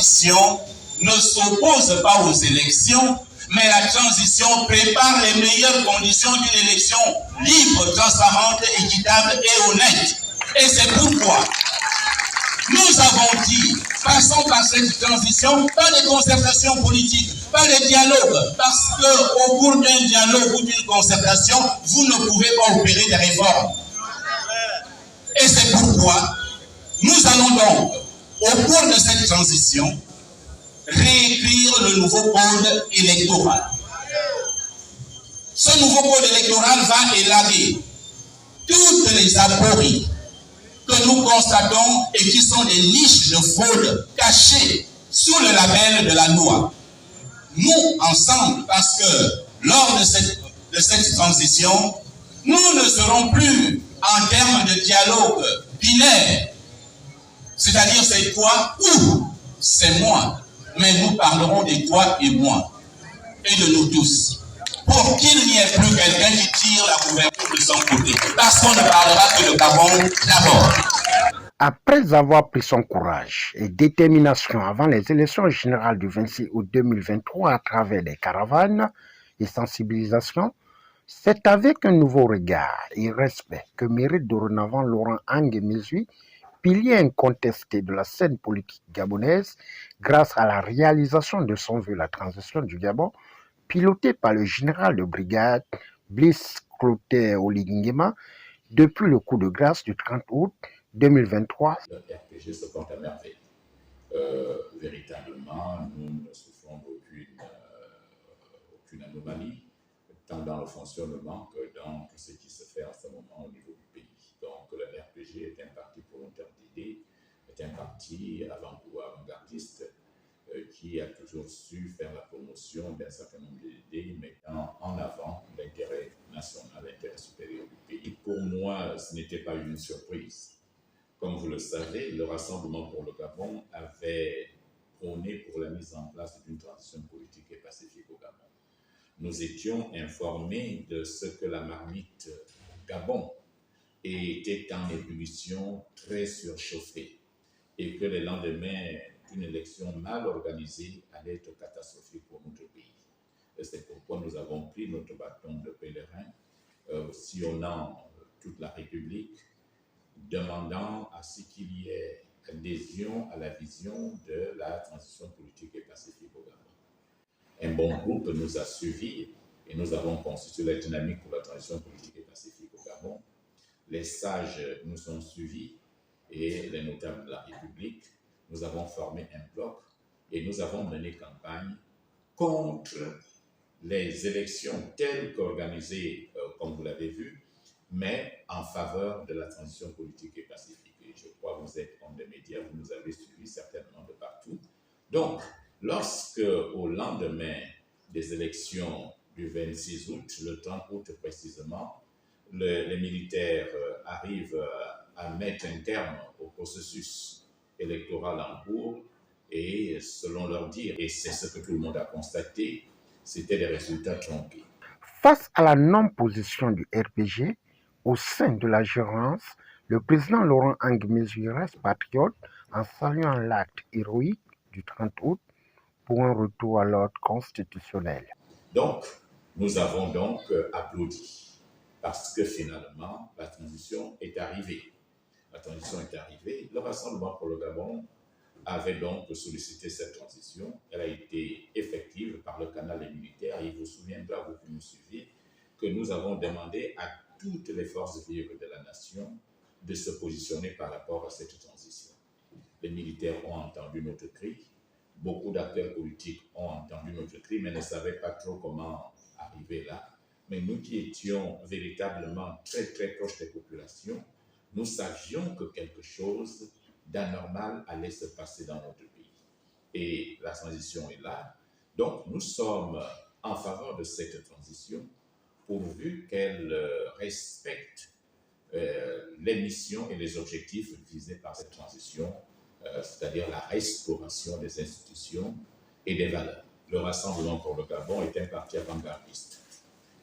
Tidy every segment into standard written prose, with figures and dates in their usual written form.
transition ne s'oppose pas aux élections, mais la transition prépare les meilleures conditions d'une élection libre, transparente, équitable et honnête. Et c'est pourquoi nous avons dit, passons par cette transition, par des concertations politiques, par des dialogues, parce qu'au cours d'un dialogue ou d'une concertation, vous ne pouvez pas opérer des réformes. Et c'est pourquoi nous allons donc, au cours de cette transition, réécrire le nouveau code électoral. Ce nouveau code électoral va élaguer toutes les apories que nous constatons et qui sont des niches de fraude cachées sous le label de la loi. Nous, ensemble, parce que lors de cette transition, nous ne serons plus en termes de dialogue binaire, c'est-à-dire c'est toi ou c'est moi, mais nous parlerons de toi et moi, et de nous tous, pour qu'il n'y ait plus quelqu'un qui tire la couverture de son côté, parce qu'on ne parlera que de Gabon d'abord. Après avoir pris son courage et détermination avant les élections générales du 26 août 2023 à travers des caravanes et sensibilisations, c'est avec un nouveau regard et respect que mérite dorénavant Laurent Angue Mesui, pilier incontesté de la scène politique gabonaise, grâce à la réalisation de son vœu la transition du Gabon, piloté par le général de brigade Brice Clotaire Oligui-Nguema depuis le coup de grâce du 30 août 2023. Le RPG se porte à merveille. Véritablement, nous ne souffrons d'aucune anomalie, tant dans le fonctionnement que dans tout ce qui se fait en ce moment au niveau du pays. Donc le RPG est un parti volontaire d'idées, est un parti avant-gardiste qui a toujours su faire la promotion d'un certain nombre d'idées, mettant en avant l'intérêt national, l'intérêt supérieur du pays. Pour moi, ce n'était pas une surprise. Comme vous le savez, le Rassemblement pour le Gabon avait prôné pour la mise en place d'une transition politique et pacifique au Gabon. Nous étions informés de ce que la marmite Gabon était en ébullition, très surchauffée, et que les lendemains d'une élection mal organisée allait être catastrophique pour notre pays. Et c'est pourquoi nous avons pris notre bâton de pèlerin, sillonnant toute la République, demandant à ce qu'il y ait adhésion à la vision de la transition politique et pacifique au Gabon. Un bon groupe nous a suivis et nous avons constitué la dynamique pour la transition politique et pacifique au Gabon. Les sages nous ont suivis et les notables de la République. Nous avons formé un bloc et nous avons mené campagne contre les élections telles qu'organisées, comme vous l'avez vu, mais en faveur de la transition politique et pacifique. Et je crois que vous êtes homme des médias, vous nous avez suivis certainement de partout. Donc, lorsque, au lendemain des élections du 26 août, le 30 août précisément, les militaires arrivent à mettre un terme au processus électoral en cours, et selon leur dire, et c'est ce que tout le monde a constaté, c'était des résultats tronqués. Face à la non-position du RPG, au sein de la gérance, le président Laurent Angue Mesui reste patriote en saluant l'acte héroïque du 30 août pour un retour à l'ordre constitutionnel. Donc, nous avons donc applaudi parce que finalement, la transition est arrivée. La transition est arrivée. Le Rassemblement pour le Gabon avait donc sollicité cette transition. Elle a été effective par le canal des militaires. Il vous souviendra, vous qui nous suivez, que nous avons demandé à toutes les forces vives de la nation de se positionner par rapport à cette transition. Les militaires ont entendu notre cri, beaucoup d'acteurs politiques ont entendu notre cri, mais ne savaient pas trop comment arriver là. Mais nous qui étions véritablement très très proches des populations, nous savions que quelque chose d'anormal allait se passer dans notre pays. Et la transition est là. Donc nous sommes en faveur de cette transition, pourvu qu'elle respecte les missions et les objectifs visés par cette transition, c'est-à-dire la restauration des institutions et des valeurs. Le Rassemblement pour le Gabon est un parti avant-gardiste.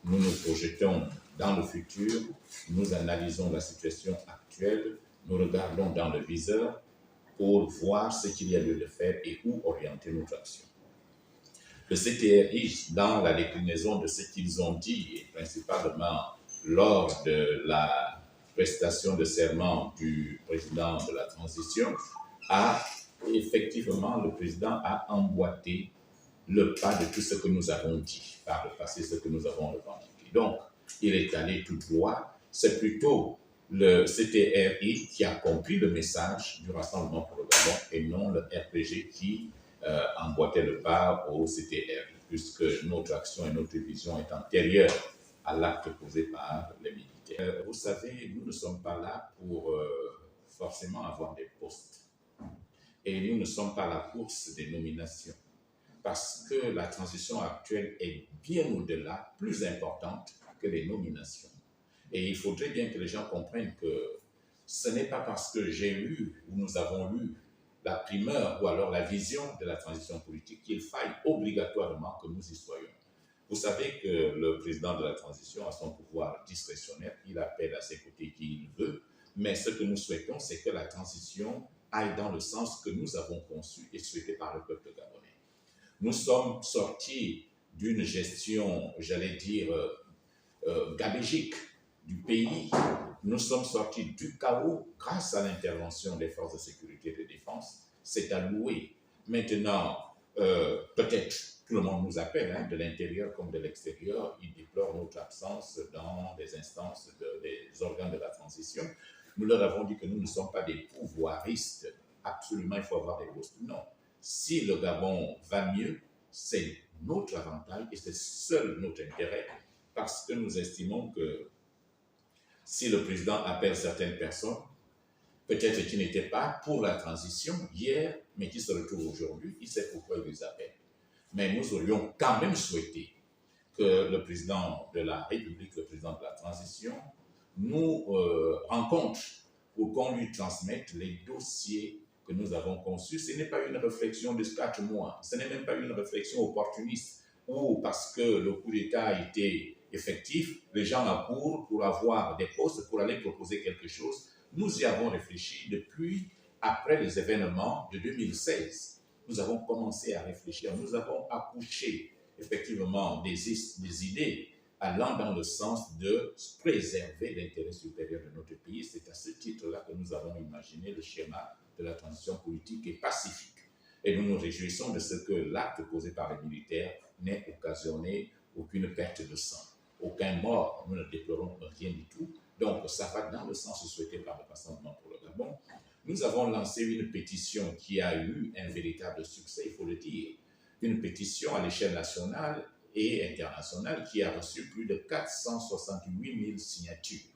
Nous nous projetons dans le futur, nous analysons la situation actuelle, nous regardons dans le viseur pour voir ce qu'il y a lieu de faire et où orienter notre action. Le CTRI, dans la déclinaison de ce qu'ils ont dit, et principalement lors de la prestation de serment du président de la transition, le président a emboîté le pas de tout ce que nous avons dit par le passé, ce que nous avons revendiqué. Donc, il est allé tout droit. C'est plutôt le CTRI qui a compris le message du Rassemblement pour le Gabon et non le RPG qui emboîtait le pas au CTRI, puisque notre action et notre vision est antérieure à l'acte posé par les militaires. Vous savez, nous ne sommes pas là pour forcément avoir des postes. Et nous ne sommes pas à la course des nominations. Parce que la transition actuelle est bien au-delà, plus importante que les nominations. Et il faudrait bien que les gens comprennent que ce n'est pas parce que j'ai eu ou nous avons eu la primeur ou alors la vision de la transition politique qu'il faille obligatoirement que nous y soyons. Vous savez que le président de la transition a son pouvoir discrétionnaire, il appelle à ses côtés qui il veut, mais ce que nous souhaitons, c'est que la transition aille dans le sens que nous avons conçu et souhaité par le peuple gabonais. Nous sommes sortis d'une gestion, j'allais dire, gabégique du pays. Nous sommes sortis du chaos grâce à l'intervention des forces de sécurité et de défense. C'est à louer. Maintenant, peut-être tout le monde nous appelle, de l'intérieur comme de l'extérieur. Ils déplorent notre absence dans les instances des organes de la transition. Nous leur avons dit que nous ne sommes pas des pouvoiristes. Absolument, il faut avoir des postes. Non. Si le Gabon va mieux, c'est notre avantage et c'est seul notre intérêt parce que nous estimons que si le président appelle certaines personnes, peut-être qui n'étaient pas pour la transition hier, mais qui se retrouvent aujourd'hui, il sait pourquoi il les appelle. Mais nous aurions quand même souhaité que le président de la République, le président de la transition, nous rencontre pour qu'on lui transmette les dossiers que nous avons conçus. Ce n'est pas une réflexion de 4 mois, ce n'est même pas une réflexion opportuniste ou parce que le coup d'État a été effectif, les gens accourent pour avoir des postes, pour aller proposer quelque chose. Nous y avons réfléchi depuis après les événements de 2016. Nous avons commencé à réfléchir, nous avons accouché effectivement des idées allant dans le sens de préserver l'intérêt supérieur de notre pays. C'est à ce titre-là que nous avons imaginé le schéma de la transition politique et pacifique. Et nous nous réjouissons de ce que l'acte posé par les militaires n'ait occasionné aucune perte de sang, aucun mort. Nous ne déplorons rien du tout. Donc, ça va dans le sens souhaité par le Rassemblement pour le Gabon. Nous avons lancé une pétition qui a eu un véritable succès, il faut le dire. Une pétition à l'échelle nationale et internationale qui a reçu plus de 468 000 signatures.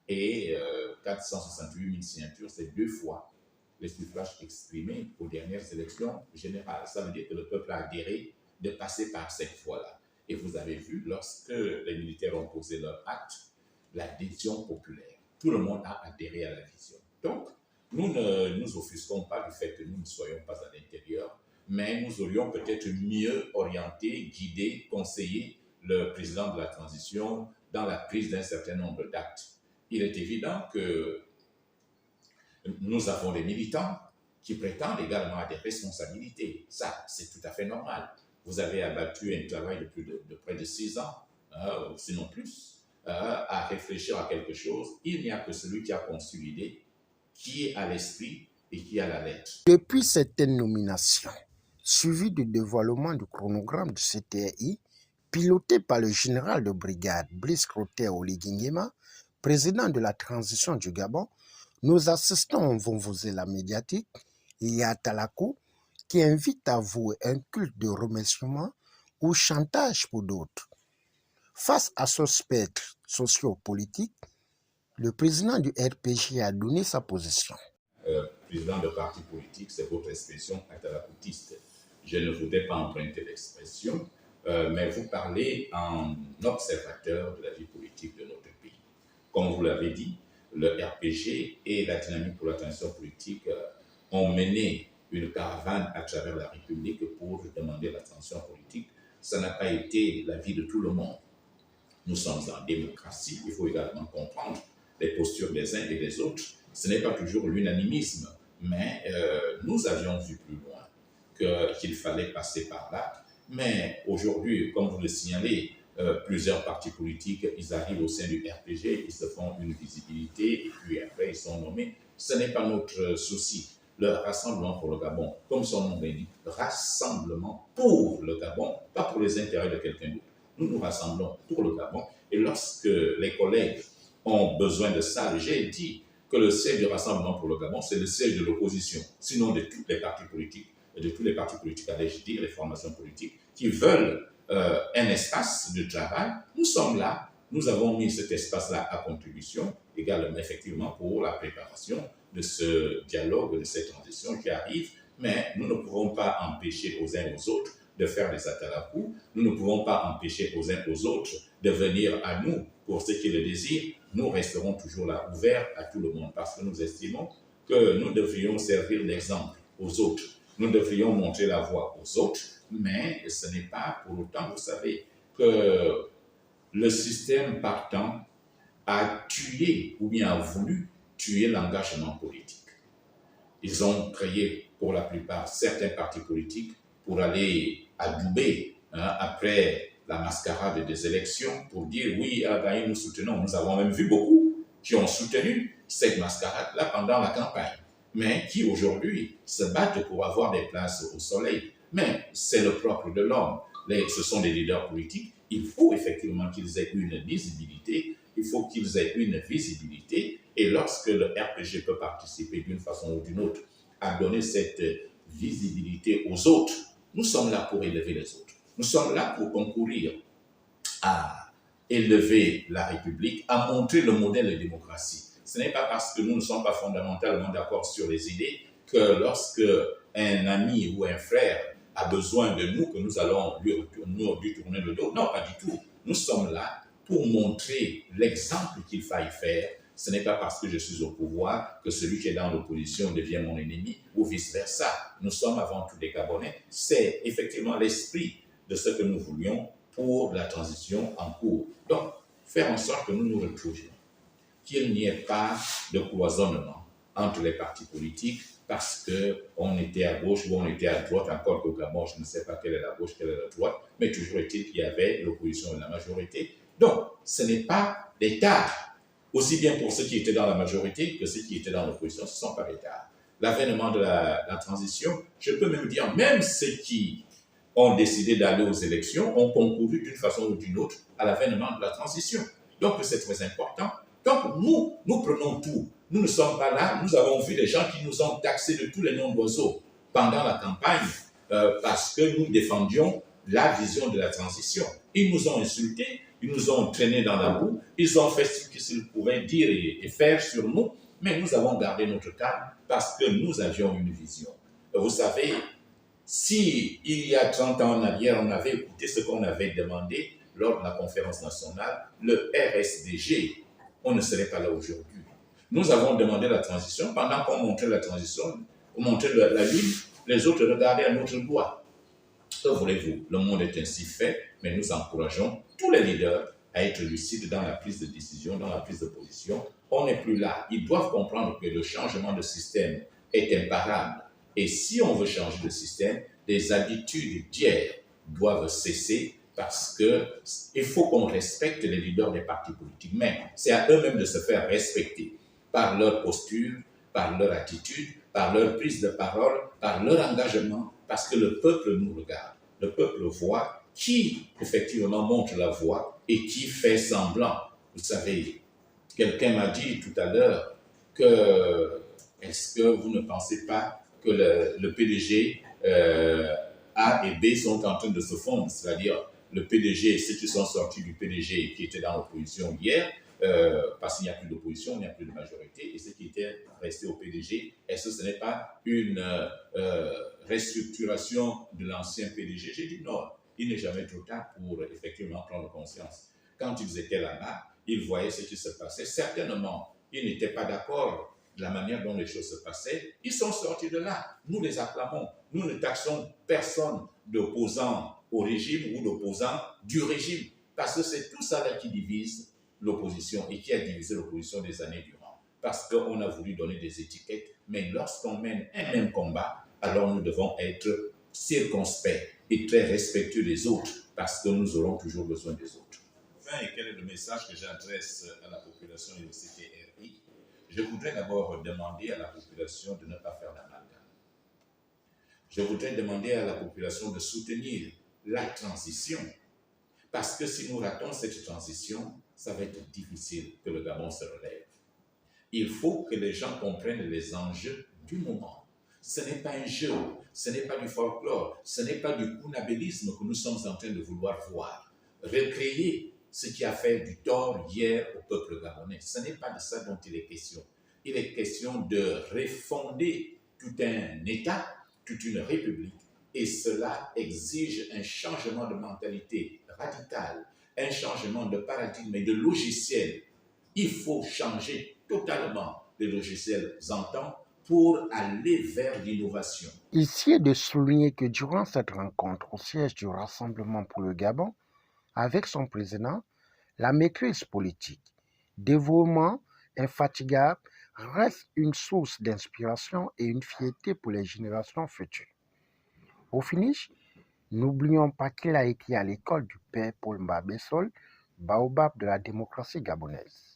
Et 468 000 signatures, c'est 2 fois les suffrages exprimés aux dernières élections générales. Ça veut dire que le peuple a adhéré de passer par cette voie-là. Et vous avez vu, lorsque les militaires ont posé leur acte, l'adhésion populaire. Tout le monde a adhéré à la vision. Donc, nous ne nous offusquons pas du fait que nous ne soyons pas à l'intérieur, mais nous aurions peut-être mieux orienté, guidé, conseillé le président de la transition dans la prise d'un certain nombre d'actes. Il est évident que nous avons des militants qui prétendent également à des responsabilités. Ça, c'est tout à fait normal. Vous avez abattu un travail de près de 6 ans, sinon plus, à réfléchir à quelque chose. Il n'y a que celui qui a conçu l'idée, qui est à l'esprit et qui a la lettre. Depuis cette nomination, suivie du dévoilement du chronogramme du CTRI, piloté par le général de brigade Brice Clotaire Oligui-Nguema, président de la transition du Gabon, nous assistons au vuvuzela médiatique Yatalakou qui invite à vouer un culte de remerciement ou chantage pour d'autres. Face à ce spectre sociopolitique, le président du RPG a donné sa position. Président de parti politique, c'est votre expression atalakoutiste. Je ne voudrais pas emprunter l'expression, mais vous parlez en observateur de la vie politique de notre pays. Comme vous l'avez dit, le RPG et la dynamique pour la transition politique ont mené une caravane à travers la République pour demander la transition politique. Ça n'a pas été l'avis de tout le monde. Nous sommes en démocratie, il faut également comprendre les postures des uns et des autres. Ce n'est pas toujours l'unanimisme, Mais nous avions vu plus loin qu'il fallait passer par là. Mais aujourd'hui, comme vous le signalez, plusieurs partis politiques, ils arrivent au sein du RPG, ils se font une visibilité et puis après ils sont nommés. Ce n'est pas notre souci. Le Rassemblement pour le Gabon, comme son nom l'indique, rassemblement pour le Gabon, pas pour les intérêts de quelqu'un d'autre. Nous nous rassemblons pour le Gabon. Et lorsque les collègues ont besoin de ça, j'ai dit que le siège du Rassemblement pour le Gabon, c'est le siège de l'opposition, sinon de tous les partis politiques, allais-je dire, les formations politiques, qui veulent un espace de travail. Nous sommes là, nous avons mis cet espace-là à contribution, également effectivement pour la préparation de ce dialogue, de cette transition qui arrive, mais nous ne pouvons pas empêcher aux uns aux autres de faire des atalakou, nous ne pouvons pas empêcher aux uns aux autres de venir à nous pour ceux qui le désirent. Nous resterons toujours là ouverts à tout le monde parce que nous estimons que nous devrions servir d'exemple aux autres. Nous devrions montrer la voie aux autres, mais ce n'est pas pour autant, vous savez, que le système partant a tué ou bien a voulu tuer l'engagement politique. Ils ont créé pour la plupart certains partis politiques pour aller adouber après la mascarade des élections pour dire oui, nous soutenons. Nous avons même vu beaucoup qui ont soutenu cette mascarade-là pendant la campagne, mais qui aujourd'hui se battent pour avoir des places au soleil. Mais c'est le propre de l'homme. Ce sont des leaders politiques. Il faut effectivement qu'ils aient une visibilité. Il faut qu'ils aient une visibilité. Et lorsque le RPG peut participer d'une façon ou d'une autre à donner cette visibilité aux autres, nous sommes là pour élever les autres. Nous sommes là pour concourir à élever la République, à montrer le modèle de démocratie. Ce n'est pas parce que nous ne sommes pas fondamentalement d'accord sur les idées que lorsque un ami ou un frère a besoin de nous, que nous allons lui tourner le dos. Non, pas du tout. Nous sommes là pour montrer l'exemple qu'il faille faire. Ce n'est pas parce que je suis au pouvoir que celui qui est dans l'opposition devient mon ennemi ou vice-versa. Nous sommes avant tout des Gabonais. C'est effectivement l'esprit de ce que nous voulions pour la transition en cours. Donc, faire en sorte que nous nous retrouvions, qu'il n'y ait pas de cloisonnement entre les partis politiques parce qu'on était à gauche ou on était à droite, encore qu'au Gabon, je ne sais pas quelle est la gauche, quelle est la droite, mais toujours est-il qu'il y avait l'opposition et la majorité. Donc, ce n'est pas des tares, aussi bien pour ceux qui étaient dans la majorité que ceux qui étaient dans l'opposition, ce ne sont pas des tares. L'avènement de la transition, je peux même dire, même ceux qui ont décidé d'aller aux élections ont concouru d'une façon ou d'une autre à l'avènement de la transition. Donc, c'est très important. Donc, nous prenons tout. Nous ne sommes pas là. Nous avons vu des gens qui nous ont taxés de tous les noms d'oiseaux pendant la campagne parce que nous défendions la vision de la transition. Ils nous ont insultés, ils nous ont traînés dans la boue, ils ont fait ce qu'ils pouvaient dire et faire sur nous, mais nous avons gardé notre calme parce que nous avions une vision. Vous savez, si il y a 30 ans en arrière, on avait écouté ce qu'on avait demandé lors de la conférence nationale, le RSDG, on ne serait pas là aujourd'hui. Nous avons demandé la transition. Pendant qu'on montrait la transition, on montrait la lune, les autres regardaient à notre doigt. Que voulez-vous? Le monde est ainsi fait, mais nous encourageons tous les leaders à être lucides dans la prise de décision, dans la prise de position. On n'est plus là. Ils doivent comprendre que le changement de système est imparable. Et si on veut changer de système, des habitudes d'hier doivent cesser parce qu'il faut qu'on respecte les leaders des partis politiques. Mais c'est à eux-mêmes de se faire respecter par leur posture, par leur attitude, par leur prise de parole, par leur engagement, parce que le peuple nous regarde. Le peuple voit qui, effectivement, montre la voie et qui fait semblant. Vous savez, quelqu'un m'a dit tout à l'heure que est-ce que vous ne pensez pas que le PDG A et B sont en train de se fondre, c'est-à-dire le PDG, ceux qui sont sortis du PDG qui étaient dans l'opposition hier, parce qu'il n'y a plus d'opposition, il n'y a plus de majorité, et ceux qui étaient restés au PDG, est-ce que ce n'est pas une restructuration de l'ancien PDG? J'ai dit non, il n'est jamais trop tard pour effectivement prendre conscience. Quand ils étaient là-bas, ils voyaient ce qui se passait. Certainement, ils n'étaient pas d'accord de la manière dont les choses se passaient. Ils sont sortis de là. Nous les acclamons. Nous ne taxons personne d'opposant au régime ou d'opposant du régime, parce que c'est tout ça là qui divise l'opposition et qui a divisé l'opposition des années durant. parce qu'on a voulu donner des étiquettes, mais lorsqu'on mène un même combat, alors nous devons être circonspects et très respectueux des autres, parce que nous aurons toujours besoin des autres. Enfin, et quel est le message que j'adresse à la population et au CTRI? Je voudrais d'abord demander à la population de ne pas faire l'amalgame. Je voudrais demander à la population de soutenir la transition, parce que si nous ratons cette transition, ça va être difficile que le Gabon se relève. Il faut que les gens comprennent les enjeux du moment. Ce n'est pas un jeu, ce n'est pas du folklore, ce n'est pas du kunabélisme que nous sommes en train de vouloir voir. Recréer ce qui a fait du tort hier au peuple gabonais. Ce n'est pas de ça dont il est question. Il est question de refonder tout un État, toute une république, et cela exige un changement de mentalité radical, un changement de paradigme et de logiciel. Il faut changer totalement les logiciels entends pour aller vers l'innovation. Ici est de souligner que durant cette rencontre au siège du Rassemblement pour le Gabon, avec son président, la maîtrise politique, dévouement infatigable reste une source d'inspiration et une fierté pour les générations futures. Au finish, n'oublions pas qu'il a été à l'école du père Paul Mbabessol, baobab de la démocratie gabonaise.